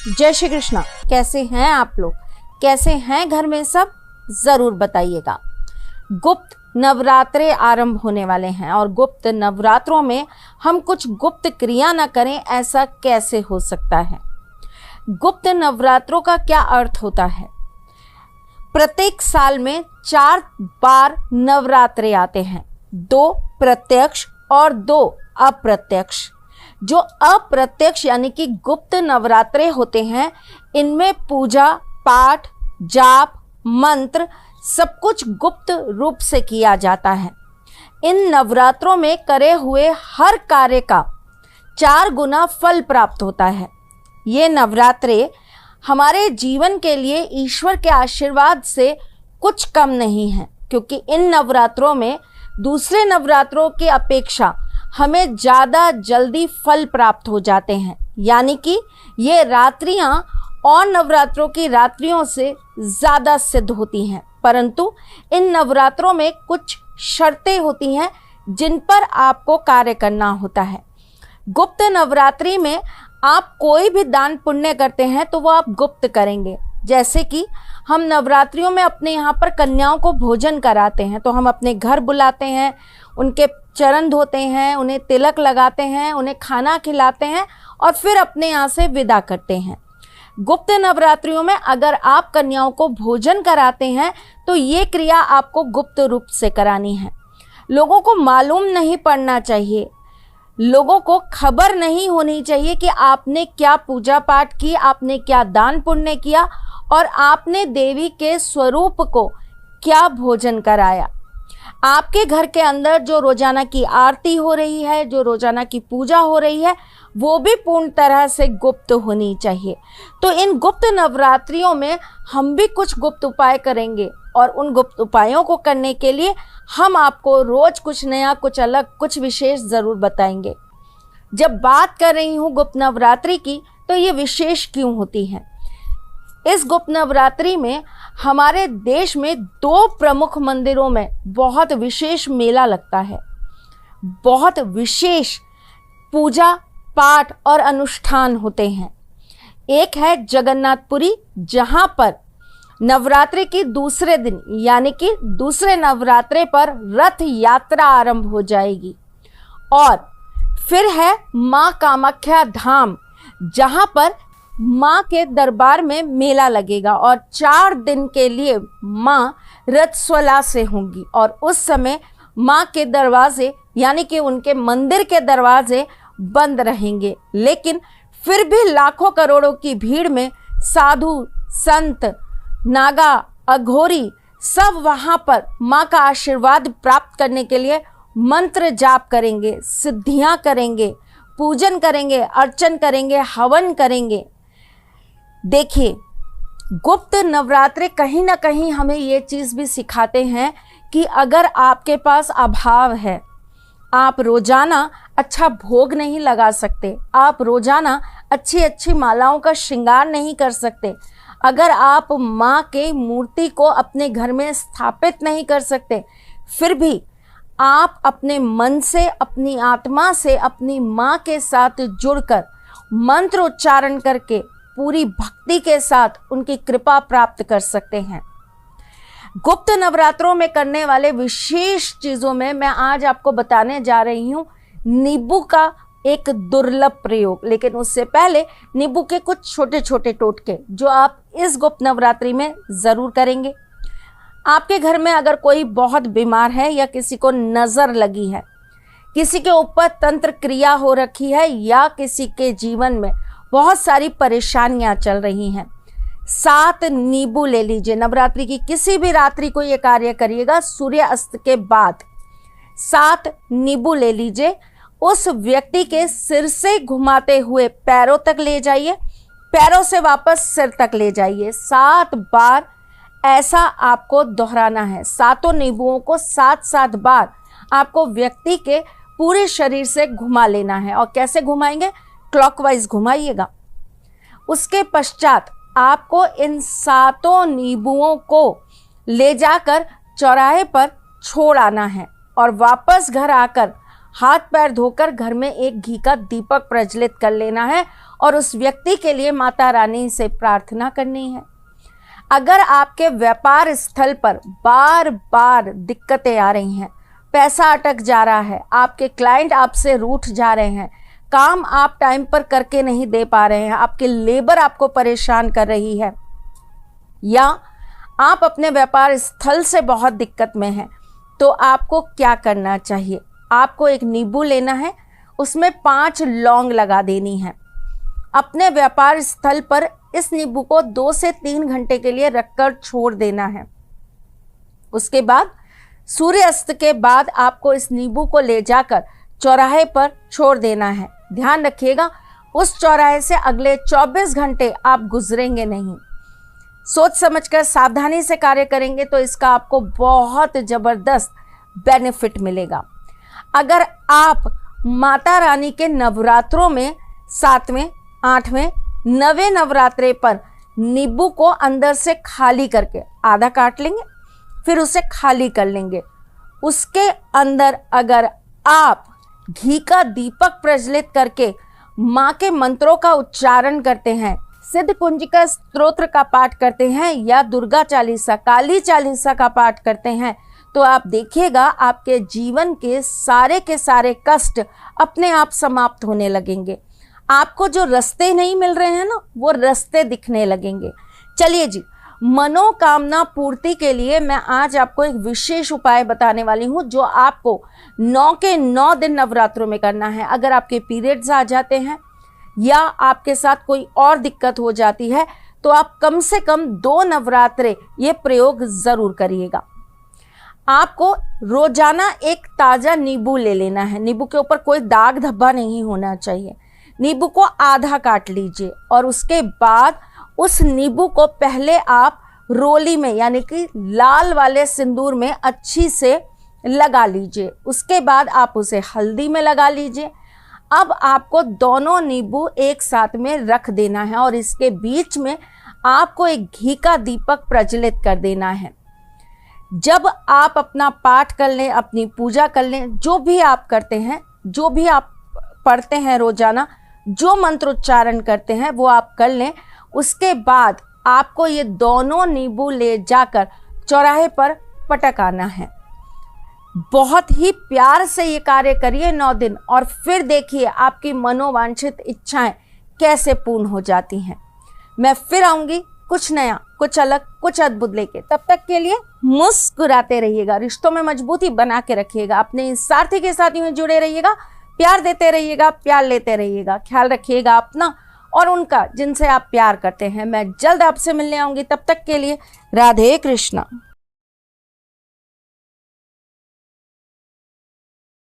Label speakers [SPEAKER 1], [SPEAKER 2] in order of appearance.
[SPEAKER 1] जय श्री कृष्णा। कैसे हैं आप लोग? कैसे हैं घर में सब? जरूर बताइएगा। गुप्त नवरात्रे आरंभ होने वाले हैं और गुप्त नवरात्रों में हम कुछ गुप्त क्रिया न करें, ऐसा कैसे हो सकता है? गुप्त नवरात्रों का क्या अर्थ होता है? प्रत्येक साल में 4 बार नवरात्रे आते हैं, 2 प्रत्यक्ष और 2 अप्रत्यक्ष। जो अप्रत्यक्ष यानी कि गुप्त नवरात्रे होते हैं, इनमें पूजा पाठ, जाप, मंत्र सब कुछ गुप्त रूप से किया जाता है। इन नवरात्रों में करे हुए हर कार्य का 4 गुना फल प्राप्त होता है। ये नवरात्रे हमारे जीवन के लिए ईश्वर के आशीर्वाद से कुछ कम नहीं है, क्योंकि इन नवरात्रों में दूसरे नवरात्रों की अपेक्षा हमें ज़्यादा जल्दी फल प्राप्त हो जाते हैं। यानी कि ये रात्रियां और नवरात्रों की रात्रियों से ज़्यादा सिद्ध होती हैं, परंतु इन नवरात्रों में कुछ शर्तें होती हैं जिन पर आपको कार्य करना होता है। गुप्त नवरात्रि में आप कोई भी दान पुण्य करते हैं तो वो आप गुप्त करेंगे। जैसे कि हम नवरात्रियों में अपने यहाँ पर कन्याओं को भोजन कराते हैं, तो हम अपने घर बुलाते हैं, उनके चरण धोते हैं, उन्हें तिलक लगाते हैं, उन्हें खाना खिलाते हैं और फिर अपने यहाँ से विदा करते हैं। गुप्त नवरात्रियों में अगर आप कन्याओं को भोजन कराते हैं तो ये क्रिया आपको गुप्त रूप से करानी है। लोगों को मालूम नहीं पड़ना चाहिए, लोगों को खबर नहीं होनी चाहिए कि आपने क्या पूजा पाठ की, आपने क्या दान पुण्य किया और आपने देवी के स्वरूप को क्या भोजन कराया। आपके घर के अंदर जो रोजाना की आरती हो रही है, जो रोजाना की पूजा हो रही है, वो भी पूर्ण तरह से गुप्त होनी चाहिए। तो इन गुप्त नवरात्रियों में हम भी कुछ गुप्त उपाय करेंगे और उन गुप्त उपायों को करने के लिए हम आपको रोज कुछ नया, कुछ अलग, कुछ विशेष ज़रूर बताएंगे। जब बात कर रही हूँ गुप्त नवरात्रि की, तो ये विशेष क्यों होती है? इस गुप्त नवरात्रि में हमारे देश में 2 प्रमुख मंदिरों में बहुत विशेष मेला लगता है। बहुत विशेष पूजा पाठ और अनुष्ठान होते हैं। एक है जगन्नाथपुरी, जहां पर नवरात्रि की दूसरे दिन यानी कि दूसरे नवरात्रे पर रथ यात्रा आरंभ हो जाएगी। और फिर है माँ कामाख्या धाम, जहां पर माँ के दरबार में मेला लगेगा और 4 दिन के लिए माँ रथस्वला से होंगी और उस समय माँ के दरवाजे यानी कि उनके मंदिर के दरवाजे बंद रहेंगे। लेकिन फिर भी लाखों करोड़ों की भीड़ में साधु संत, नागा, अघोरी सब वहाँ पर माँ का आशीर्वाद प्राप्त करने के लिए मंत्र जाप करेंगे, सिद्धियाँ करेंगे, पूजन करेंगे, अर्चन करेंगे, हवन करेंगे। देखिए, गुप्त नवरात्रे कहीं ना कहीं हमें ये चीज़ भी सिखाते हैं कि अगर आपके पास अभाव है, आप रोजाना अच्छा भोग नहीं लगा सकते, आप रोजाना अच्छी अच्छी मालाओं का श्रृंगार नहीं कर सकते, अगर आप माँ के मूर्ति को अपने घर में स्थापित नहीं कर सकते, फिर भी आप अपने मन से, अपनी आत्मा से अपनी माँ के साथ जुड़कर मंत्र उच्चारण करके पूरी भक्ति के साथ उनकी कृपा प्राप्त कर सकते हैं। गुप्त नवरात्रों में करने वाले विशेष चीज़ों में मैं आज आपको बताने जा रही हूँ नींबू का एक दुर्लभ प्रयोग। लेकिन उससे पहले नींबू के कुछ छोटे छोटे टोटके जो आप इस गुप्त नवरात्रि में ज़रूर करेंगे। आपके घर में अगर कोई बहुत बीमार है या किसी को नज़र लगी है, किसी के ऊपर तंत्र क्रिया हो रखी है या किसी के जीवन में बहुत सारी परेशानियां चल रही हैं, 7 नींबू ले लीजिए। नवरात्रि की किसी भी रात्रि को ये कार्य करिएगा, सूर्य अस्त के बाद 7 नींबू ले लीजिए। उस व्यक्ति के सिर से घुमाते हुए पैरों तक ले जाइए, पैरों से वापस सिर तक ले जाइए। 7 बार ऐसा आपको दोहराना है। 7 नींबुओं को 7-7 बार आपको व्यक्ति के पूरे शरीर से घुमा लेना है। और कैसे घुमाएंगे? क्लॉकवाइज घुमाइएगा। उसके पश्चात आपको इन 7 नींबुओं को ले जाकर चौराहे पर छोड़ आना है और वापस घर आकर हाथ पैर धोकर घर में एक घी का दीपक प्रज्वलित कर लेना है और उस व्यक्ति के लिए माता रानी से प्रार्थना करनी है। अगर आपके व्यापार स्थल पर बार बार दिक्कतें आ रही हैं, पैसा अटक जा रहा है, आपके क्लाइंट आपसे रूठ जा रहे हैं, काम आप टाइम पर करके नहीं दे पा रहे हैं, आपके लेबर आपको परेशान कर रही है, या आप अपने व्यापार स्थल से बहुत दिक्कत में हैं, तो आपको क्या करना चाहिए? आपको एक नींबू लेना है, उसमें 5 लौंग लगा देनी है। अपने व्यापार स्थल पर इस नींबू को 2 से 3 घंटे के लिए रखकर छोड़ देना है। उसके बाद सूर्यास्त के बाद आपको इस नींबू को ले जाकर चौराहे पर छोड़ देना है। ध्यान रखिएगा, उस चौराहे से अगले 24 घंटे आप गुजरेंगे नहीं। सोच समझकर सावधानी से कार्य करेंगे तो इसका आपको बहुत जबरदस्त बेनिफिट मिलेगा। अगर आप माता रानी के नवरात्रों में 7वें, 8वें, 9वें नवरात्रे पर नींबू को अंदर से खाली करके आधा काट लेंगे, फिर उसे खाली कर लेंगे, उसके अंदर अगर आप घी का दीपक प्रज्वलित करके माँ के मंत्रों का उच्चारण करते हैं, सिद्ध कुंजिका स्तोत्र का पाठ करते हैं या दुर्गा चालीसा, काली चालीसा का पाठ करते हैं, तो आप देखिएगा आपके जीवन के सारे कष्ट अपने आप समाप्त होने लगेंगे। आपको जो रास्ते नहीं मिल रहे हैं ना, वो रास्ते दिखने लगेंगे। चलिए जी, मनोकामना पूर्ति के लिए मैं आज आपको एक विशेष उपाय बताने वाली हूँ जो आपको 9 के 9 दिन नवरात्रों में करना है। अगर आपके पीरियड्स आ जाते हैं या आपके साथ कोई और दिक्कत हो जाती है तो आप कम से कम 2 नवरात्रे ये प्रयोग ज़रूर करिएगा। आपको रोजाना एक ताज़ा नींबू ले लेना है। नींबू के ऊपर कोई दाग धब्बा नहीं होना चाहिए। नींबू को आधा काट लीजिए और उसके बाद उस नींबू को पहले आप रोली में यानी कि लाल वाले सिंदूर में अच्छी से लगा लीजिए। उसके बाद आप उसे हल्दी में लगा लीजिए। अब आपको दोनों नींबू एक साथ में रख देना है और इसके बीच में आपको एक घी का दीपक प्रज्वलित कर देना है। जब आप अपना पाठ कर लें, अपनी पूजा कर लें, जो भी आप करते हैं, जो भी आप पढ़ते हैं रोजाना, जो मंत्र उच्चारण करते हैं वो आप कर लें। उसके बाद आपको ये दोनों नींबू ले जाकर चौराहे पर पटक आना है। बहुत ही प्यार से ये कार्य करिए 9 दिन और फिर देखिए आपकी मनोवांछित इच्छाएं कैसे पूर्ण हो जाती हैं। मैं फिर आऊंगी कुछ नया, कुछ अलग, कुछ अद्भुत लेके। तब तक के लिए मुस्कुराते रहिएगा, रिश्तों में मजबूती बना के रखिएगा, अपने साथी के साथी में जुड़े रहिएगा, प्यार देते रहिएगा, प्यार लेते रहिएगा। ख्याल रखिएगा अपना और उनका जिनसे आप प्यार करते हैं। मैं जल्द आपसे मिलने आऊंगी। तब तक के लिए राधे कृष्णा।